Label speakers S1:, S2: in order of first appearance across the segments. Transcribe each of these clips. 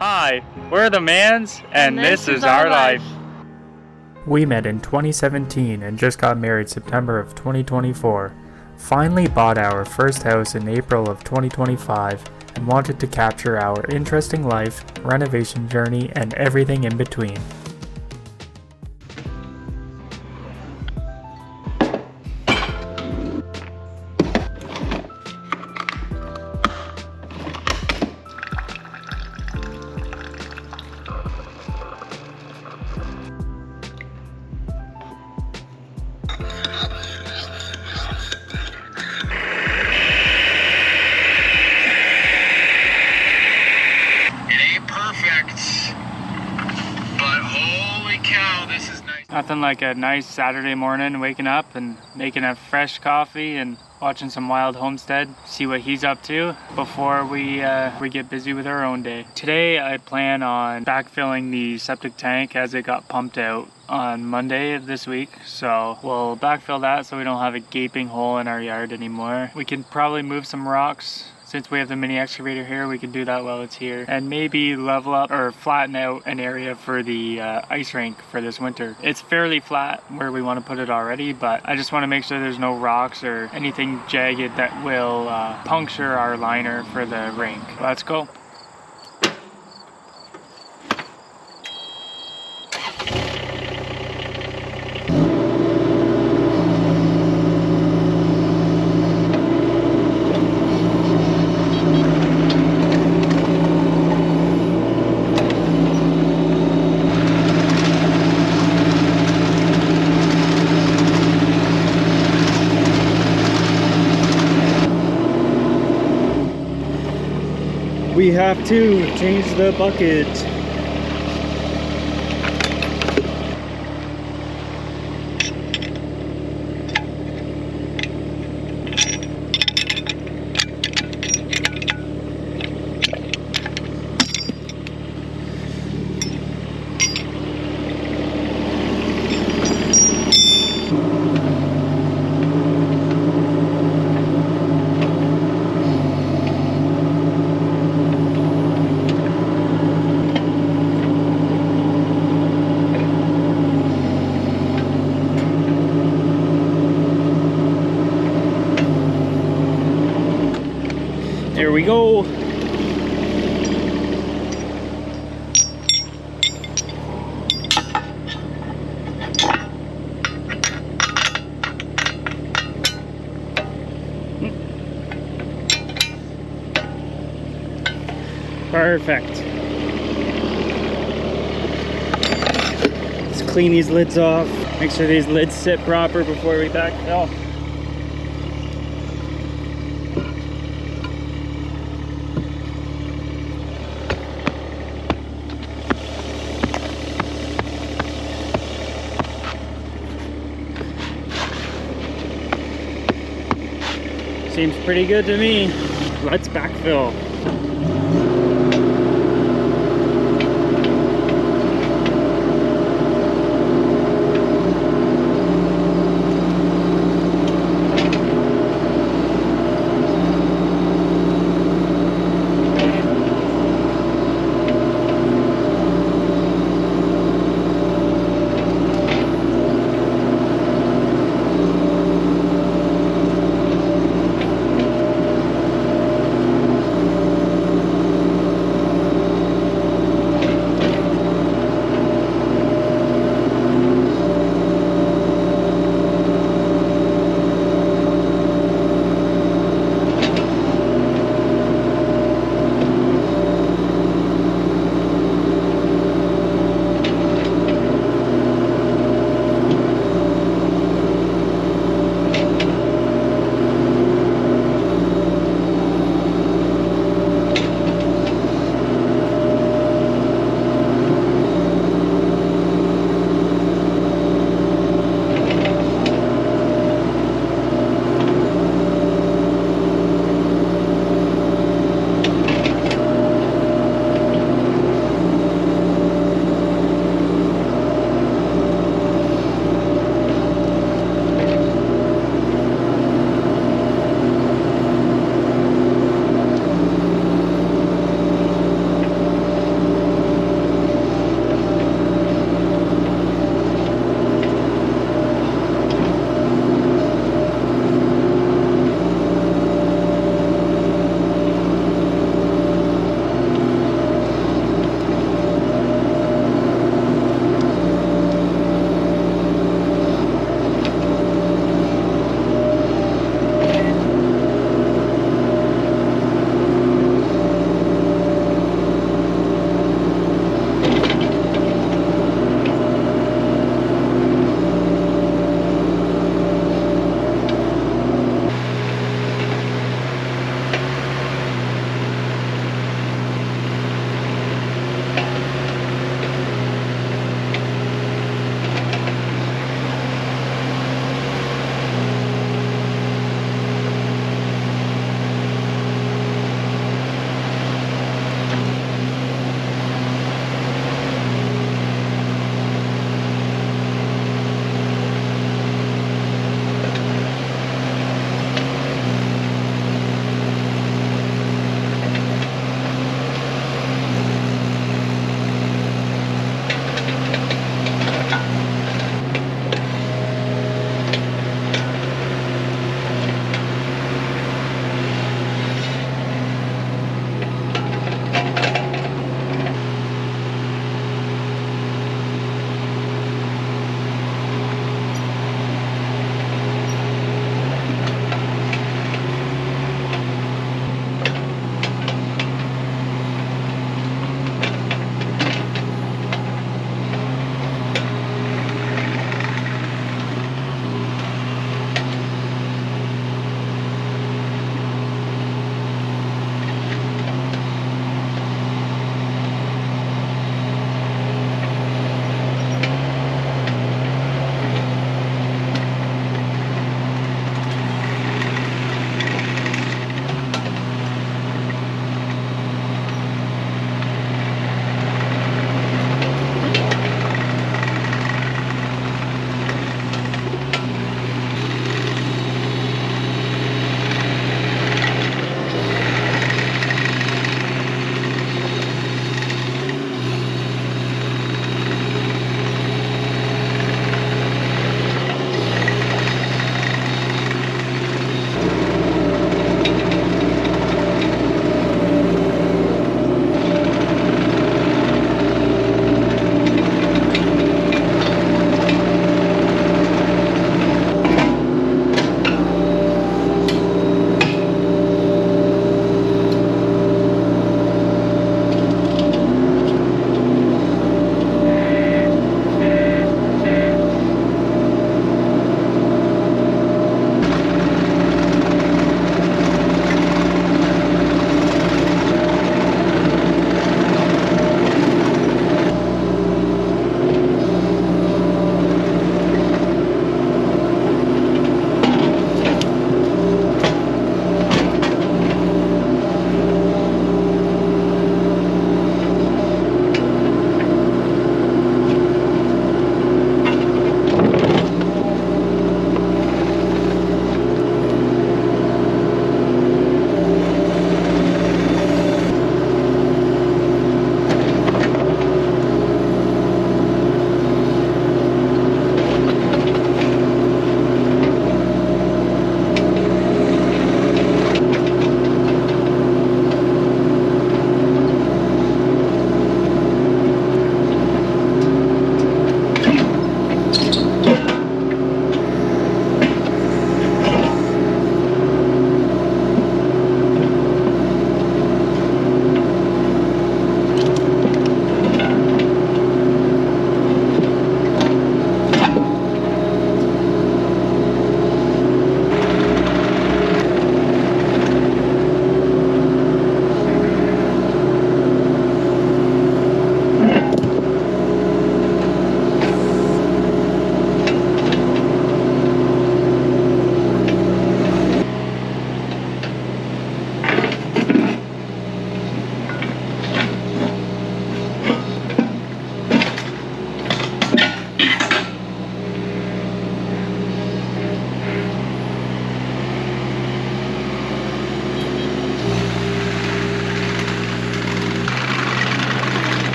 S1: Hi, we're the Mans, and this is our life.
S2: We met in 2017 and just got married September of 2024. Finally bought our first house in April of 2025 and wanted to capture our interesting life, renovation journey, and everything in between.
S1: Nothing like a nice Saturday morning, waking up and making a fresh coffee and watching some Wild Homestead, see what he's up to before we get busy with our own day. Today I plan on backfilling the septic tank as it got pumped out on Monday of this week. So we'll backfill that so we don't have a gaping hole in our yard anymore. We can probably move some rocks. Since we have the mini excavator here, we can do that while it's here. And maybe level up or flatten out an area for the ice rink for this winter. It's fairly flat where we want to put it already, but I just want to make sure there's no rocks or anything jagged that will puncture our liner for the rink. Let's go.
S3: We have to change the bucket. There we go. Perfect. Let's clean these lids off. Make sure these lids sit proper before we backfill. Seems pretty good to me. Let's backfill.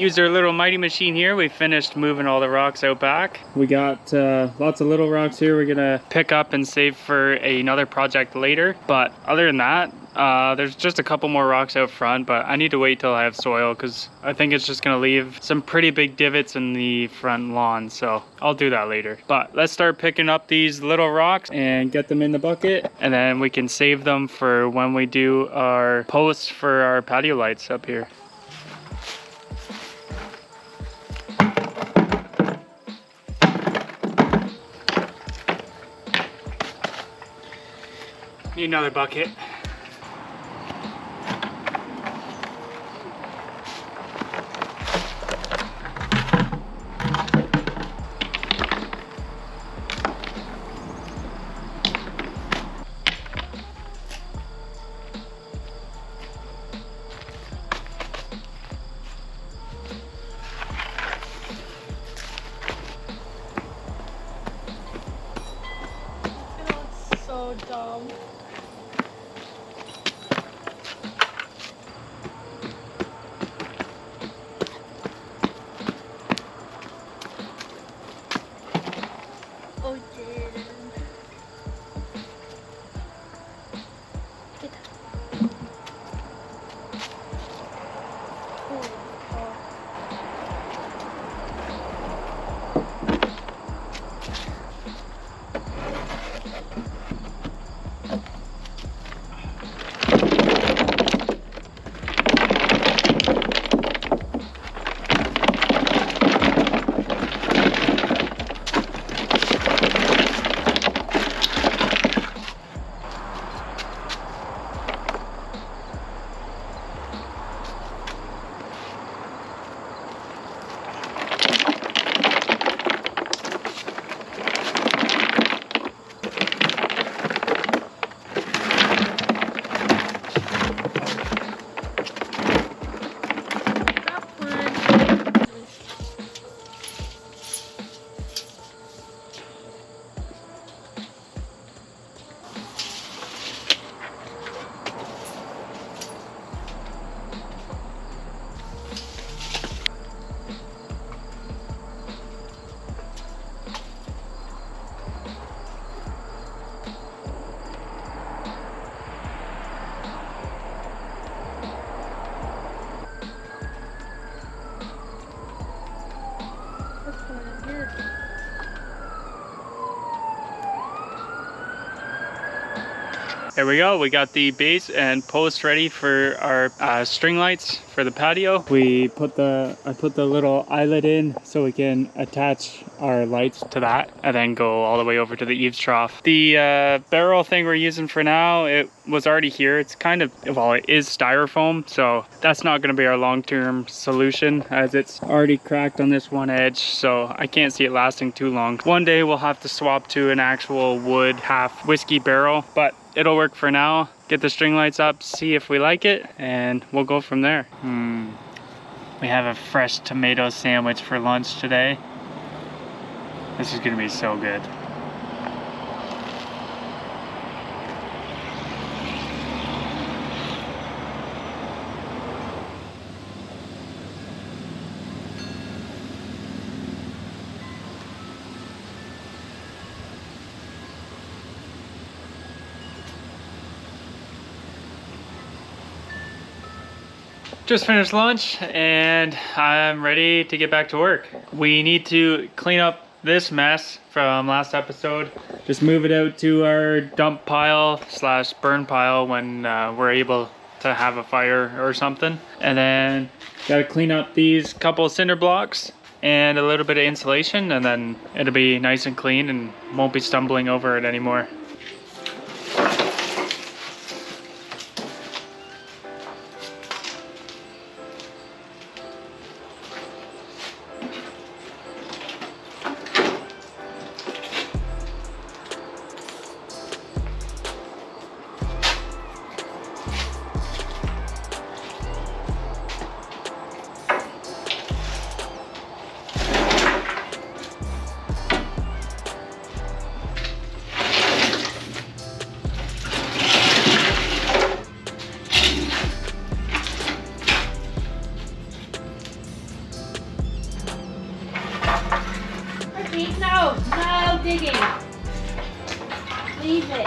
S1: Use our little mighty machine here. We finished moving all the rocks out back. We got lots of little rocks here we're gonna pick up and save for another project later. But other than that, there's just a couple more rocks out front, but I need to wait till I have soil because I think it's just gonna leave some pretty big divots in the front lawn. So I'll do that later. But let's start picking up these little rocks and get them in the bucket, and then we can save them for when we do our posts for our patio lights up here. Need another bucket.
S4: So dumb. Oh, Jaden. Get that. Oh, God.
S1: There we go. We got the base and post ready for our string lights for the patio. I put the little eyelet in so we can attach our lights to that and then go all the way over to the eaves trough. The barrel thing we're using for now, it was already here. It's kind of, well, it is styrofoam, so that's not going to be our long-term solution as it's already cracked on this one edge, so I can't see it lasting too long. One day we'll have to swap to an actual wood half whiskey barrel, but it'll work for now. Get the string lights up, see if we like it, and we'll go from there. We have a fresh tomato sandwich for lunch today. This is gonna be so good. Just finished lunch and I'm ready to get back to work. We need to clean up this mess from last episode. Just move it out to our dump pile slash burn pile when we're able to have a fire or something. And then gotta clean up these couple cinder blocks and a little bit of insulation, and then it'll be nice and clean and won't be stumbling over it anymore.
S4: believe it.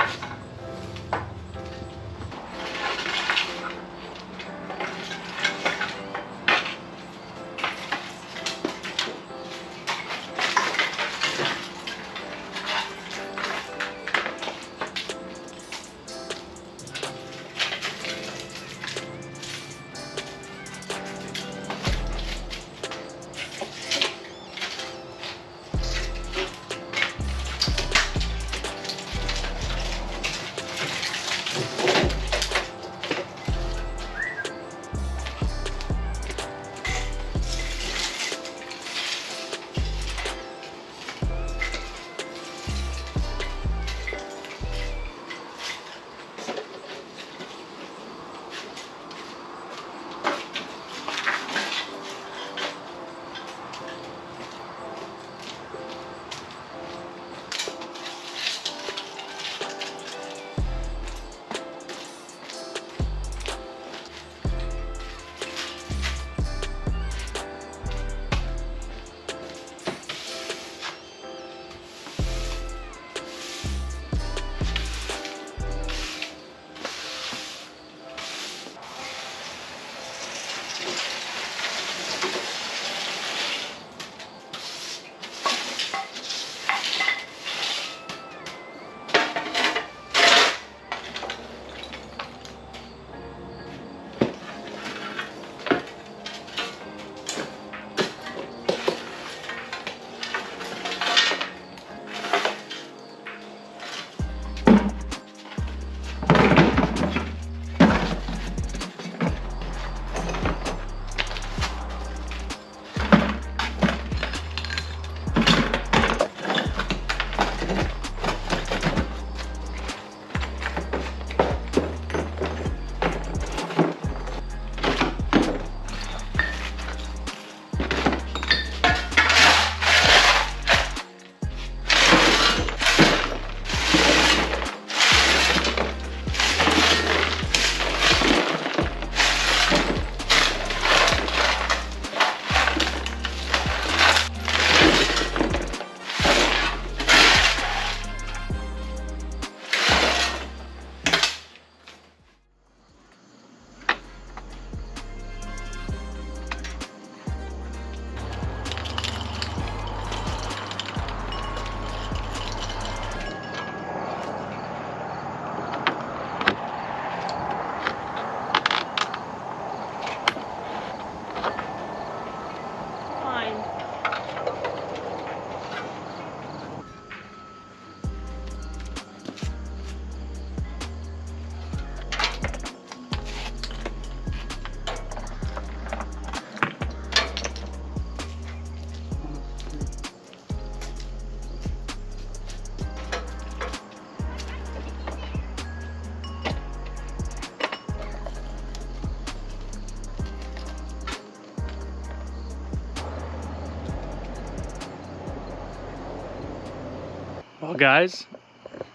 S1: Well guys,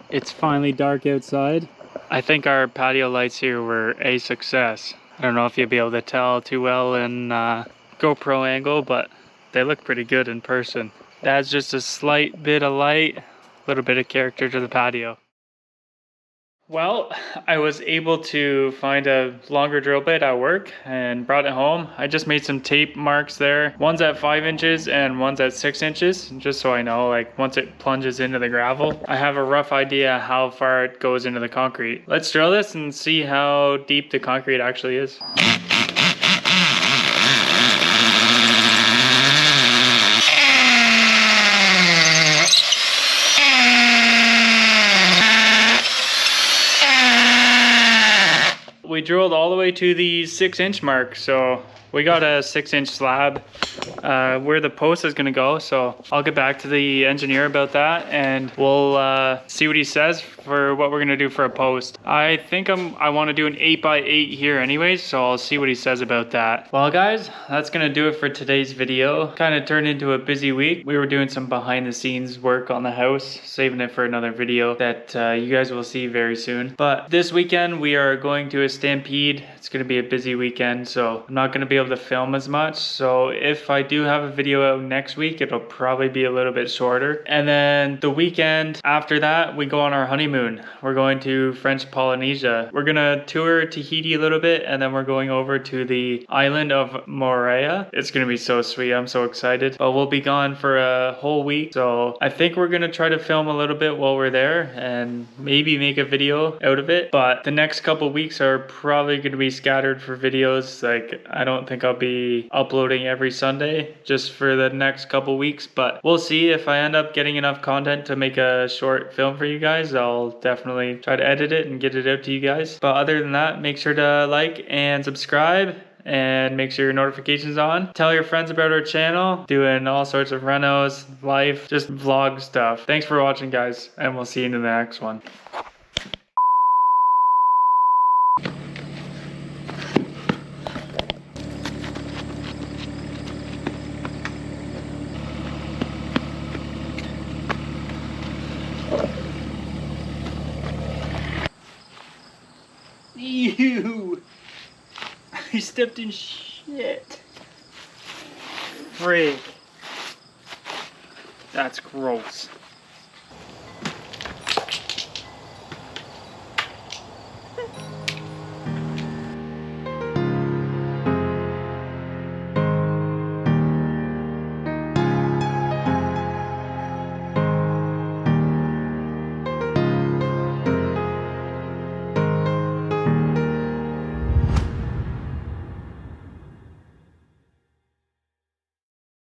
S1: it's finally dark outside. I think our patio lights here were a success. I don't know if you'll be able to tell too well in GoPro angle, but they look pretty good in person. That's just a slight bit of light, a little bit of character to the patio. Well, I was able to find a longer drill bit at work and brought it home. I just made some tape marks there. One's at 5 inches and one's at 6 inches, just so I know, like, once it plunges into the gravel, I have a rough idea how far it goes into the concrete. Let's drill this and see how deep the concrete actually is. We drilled all the way to the 6 inch mark, so we got a 6 inch slab where the post is going to go. So I'll get back to the engineer about that and we'll see what he says for what we're going to do for a post. I think I want to do an 8x8 here anyways, so I'll see what he says about that. Well guys, that's going to do it for today's video. Kind of turned into a busy week. We were doing some behind the scenes work on the house, saving it for another video that you guys will see very soon. But this weekend we are going to a stampede. It's going to be a busy weekend, so I'm not going to be be able to film as much. So if I do have a video out next week, it'll probably be a little bit shorter. And then the weekend after that, we go on our honeymoon. We're going to French Polynesia. We're gonna tour Tahiti a little bit, and then we're going over to the island of Moorea. It's gonna be so sweet. I'm so excited. But we'll be gone for a whole week. So I think we're gonna try to film a little bit while we're there and maybe make a video out of it. But the next couple weeks are probably gonna be scattered for videos. Like, I don't think I'll be uploading every Sunday just for the next couple weeks, but we'll see. If I end up getting enough content to make a short film for you guys, I'll definitely try to edit it and get it out to you guys. But other than that, make sure to like and subscribe and make sure your notifications on. Tell your friends about our channel, doing all sorts of renos, life, just vlog stuff. Thanks for watching, guys, and we'll see you in the next one. Ew! I stepped in shit. Freak. That's gross.